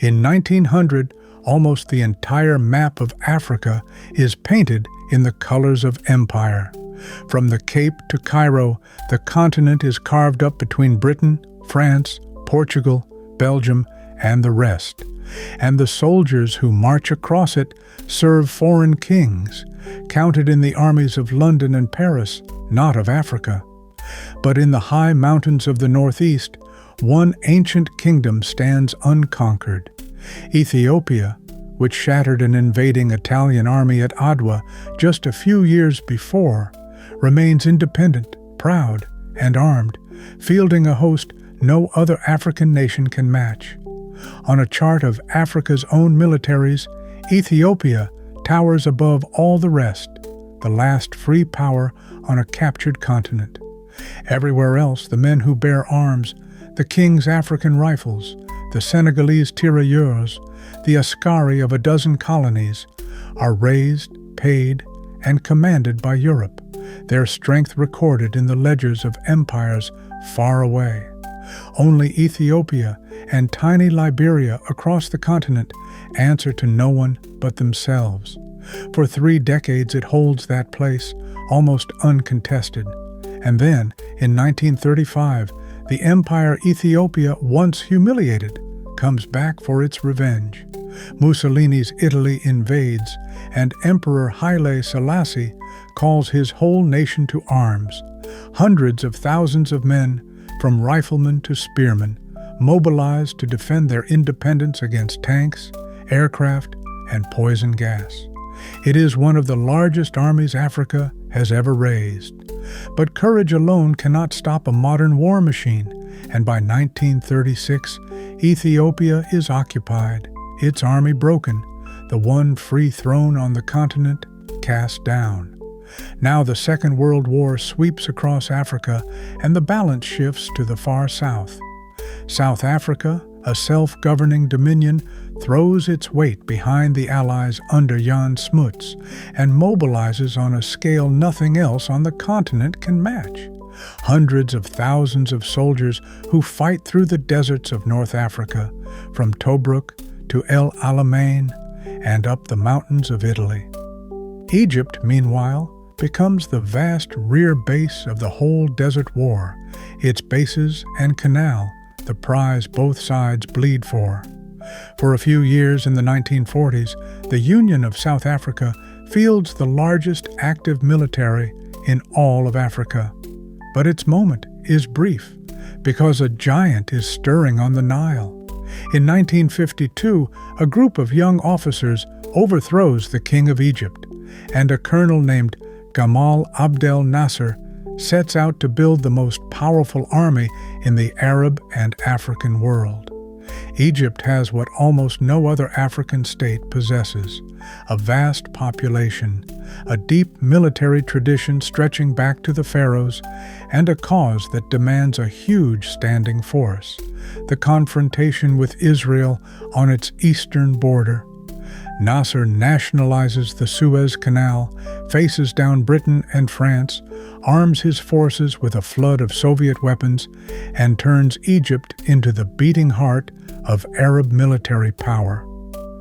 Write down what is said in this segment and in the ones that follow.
In 1900, almost the entire map of Africa is painted in the colors of empire. From the Cape to Cairo, the continent is carved up between Britain, France, Portugal, Belgium, and the rest. And the soldiers who march across it serve foreign kings, counted in the armies of London and Paris, not of Africa. But in the high mountains of the northeast, one ancient kingdom stands unconquered. Ethiopia, which shattered an invading Italian army at Adwa just a few years before, remains independent, proud, and armed, fielding a host no other African nation can match. On a chart of Africa's own militaries, Ethiopia towers above all the rest, the last free power on a captured continent. Everywhere else, the men who bear arms, the king's African rifles, the Senegalese tirailleurs, the askari of a dozen colonies, are raised, paid, and commanded by Europe, their strength recorded in the ledgers of empires far away. Only Ethiopia and tiny Liberia across the continent answer to no one but themselves. For 3 decades it holds that place, almost uncontested. And then, in 1935, the empire Ethiopia once humiliated comes back for its revenge. Mussolini's Italy invades, and Emperor Haile Selassie calls his whole nation to arms. Hundreds of thousands of men, from riflemen to spearmen, mobilized to defend their independence against tanks, aircraft, and poison gas. It is one of the largest armies Africa has ever raised. But courage alone cannot stop a modern war machine, and by 1936, Ethiopia is occupied, its army broken, the one free throne on the continent cast down. Now the Second World War sweeps across Africa, and the balance shifts to the far south. South Africa, a self-governing dominion, throws its weight behind the Allies under Jan Smuts and mobilizes on a scale nothing else on the continent can match. Hundreds of thousands of soldiers who fight through the deserts of North Africa, from Tobruk to El Alamein and up the mountains of Italy. Egypt, meanwhile, becomes the vast rear base of the whole desert war, its bases and canal, the prize both sides bleed for. For a few years in the 1940s, the Union of South Africa fields the largest active military in all of Africa. But its moment is brief, because a giant is stirring on the Nile. In 1952, a group of young officers overthrows the king of Egypt, and a colonel named Gamal Abdel Nasser sets out to build the most powerful army in the Arab and African world. Egypt has what almost no other African state possesses: a vast population, a deep military tradition stretching back to the pharaohs, and a cause that demands a huge standing force: the confrontation with Israel on its eastern border. Nasser nationalizes the Suez Canal, faces down Britain and France, arms his forces with a flood of Soviet weapons, and turns Egypt into the beating heart of Arab military power.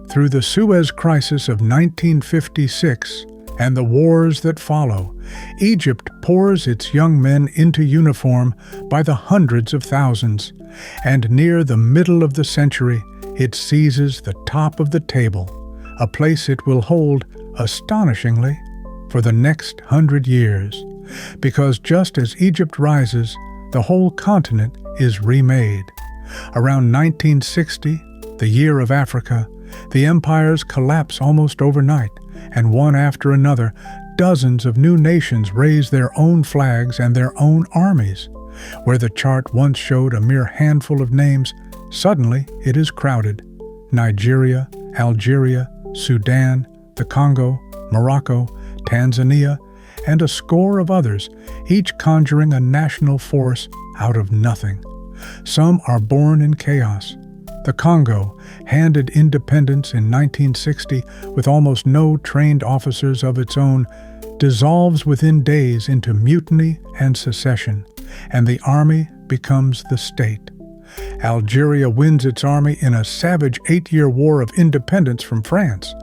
Through the Suez Crisis of 1956 and the wars that follow, Egypt pours its young men into uniform by the hundreds of thousands, and near the middle of the century, it seizes the top of the table, a place it will hold, astonishingly, for the next 100 years. Because just as Egypt rises, the whole continent is remade. Around 1960, the year of Africa, the empires collapse almost overnight, and one after another, dozens of new nations raise their own flags and their own armies. Where the chart once showed a mere handful of names, suddenly it is crowded. Nigeria, Algeria, Sudan, the Congo, Morocco, Tanzania, and a score of others, each conjuring a national force out of nothing. Some are born in chaos. The Congo, handed independence in 1960 with almost no trained officers of its own, dissolves within days into mutiny and secession, and the army becomes the state. Algeria wins its army in a savage 8-year war of independence from France.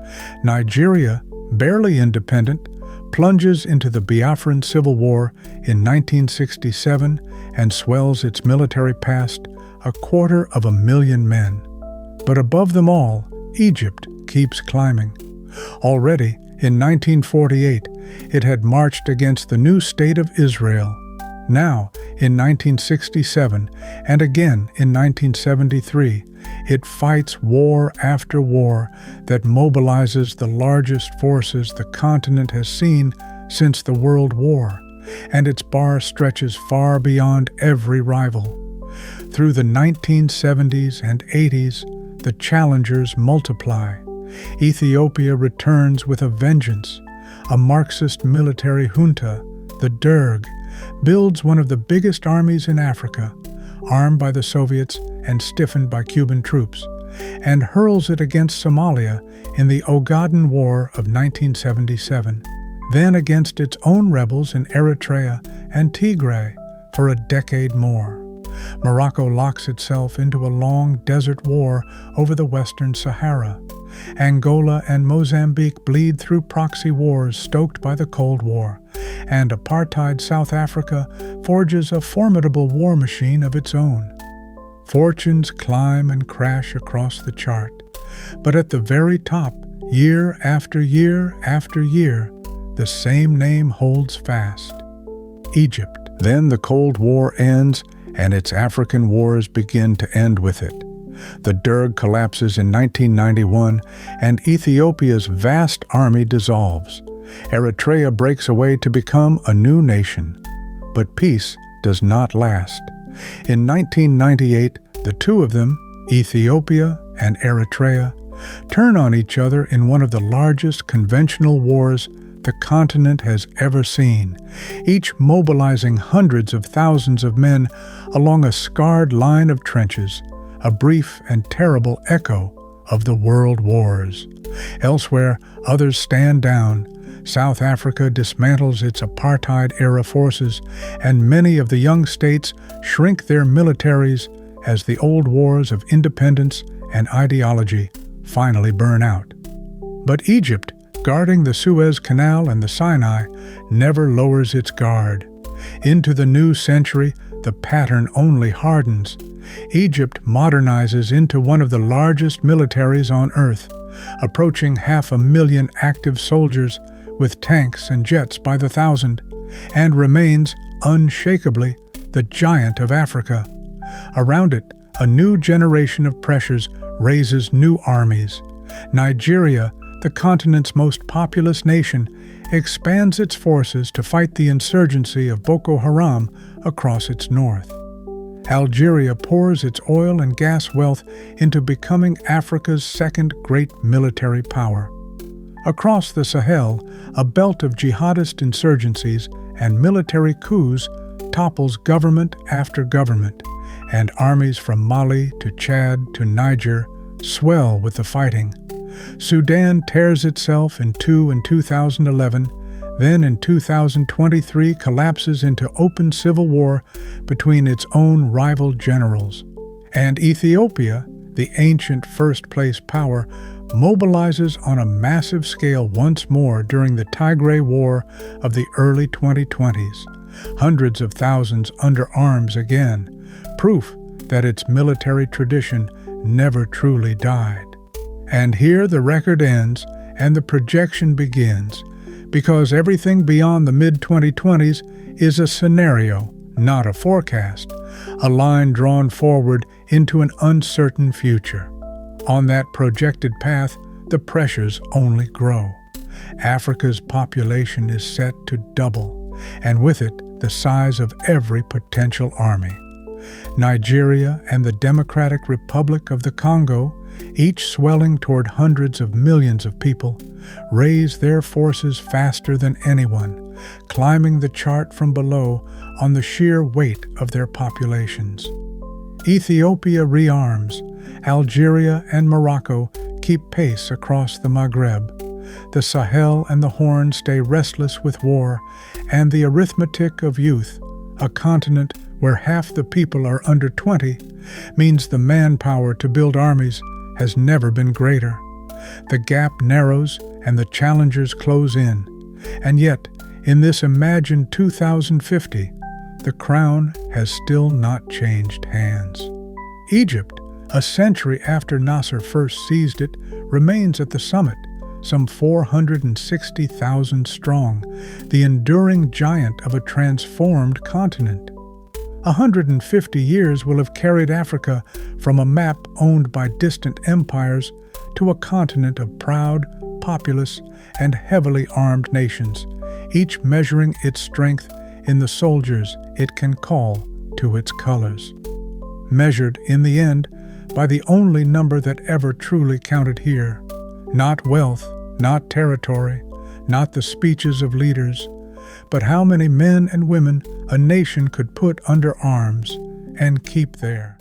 Nigeria, barely independent, plunges into the Biafran Civil War in 1967 and swells its military past 250,000 men. But above them all, Egypt keeps climbing. Already, in 1948, it had marched against the new state of Israel. Now, in 1967, and again in 1973, it fights war after war that mobilizes the largest forces the continent has seen since the World War, and its bar stretches far beyond every rival. Through the 1970s and 80s, the challengers multiply. Ethiopia returns with a vengeance. A Marxist military junta, the Derg, builds one of the biggest armies in Africa, armed by the Soviets and stiffened by Cuban troops, and hurls it against Somalia in the Ogaden War of 1977, then against its own rebels in Eritrea and Tigray for a decade more. Morocco locks itself into a long desert war over the Western Sahara. Angola and Mozambique bleed through proxy wars stoked by the Cold War, and apartheid South Africa forges a formidable war machine of its own. Fortunes climb and crash across the chart, but at the very top, year after year after year, the same name holds fast: Egypt. Then the Cold War ends, and its African wars begin to end with it. The Derg collapses in 1991, and Ethiopia's vast army dissolves. Eritrea breaks away to become a new nation. But peace does not last. In 1998, the two of them, Ethiopia and Eritrea, turn on each other in one of the largest conventional wars the continent has ever seen, each mobilizing hundreds of thousands of men along a scarred line of trenches, a brief and terrible echo of the world wars. Elsewhere, others stand down. South Africa dismantles its apartheid-era forces, and many of the young states shrink their militaries as the old wars of independence and ideology finally burn out. But Egypt, guarding the Suez Canal and the Sinai, never lowers its guard. Into the new century, the pattern only hardens. Egypt modernizes into one of the largest militaries on Earth, approaching 500,000 active soldiers with tanks and jets by the thousand, and remains, unshakably, the giant of Africa. Around it, a new generation of pressures raises new armies. Nigeria, the continent's most populous nation, expands its forces to fight the insurgency of Boko Haram across its north. Algeria pours its oil and gas wealth into becoming Africa's second great military power. Across the Sahel, a belt of jihadist insurgencies and military coups topples government after government, and armies from Mali to Chad to Niger swell with the fighting. Sudan tears itself in two in 2011, then in 2023 collapses into open civil war between its own rival generals. And Ethiopia, the ancient first-place power, mobilizes on a massive scale once more during the Tigray War of the early 2020s. Hundreds of thousands under arms again, proof that its military tradition never truly died. And here the record ends and the projection begins, because everything beyond the mid-2020s is a scenario, not a forecast, a line drawn forward into an uncertain future. On that projected path, the pressures only grow. Africa's population is set to double, and with it, the size of every potential army. Nigeria and the Democratic Republic of the Congo, each swelling toward hundreds of millions of people, raise their forces faster than anyone, climbing the chart from below on the sheer weight of their populations. Ethiopia rearms. Algeria and Morocco keep pace across the Maghreb. The Sahel and the Horn stay restless with war, and the arithmetic of youth, a continent where half the people are under 20, means the manpower to build armies has never been greater. The gap narrows and the challengers close in. And yet, in this imagined 2050, the crown has still not changed hands. Egypt, a century after Nasser first seized it, remains at the summit, some 460,000 strong, the enduring giant of a transformed continent. 150 years will have carried Africa from a map owned by distant empires to a continent of proud, populous, and heavily armed nations, each measuring its strength in the soldiers it can call to its colors. Measured, in the end, by the only number that ever truly counted here. Not wealth, not territory, not the speeches of leaders, but how many men and women a nation could put under arms and keep there.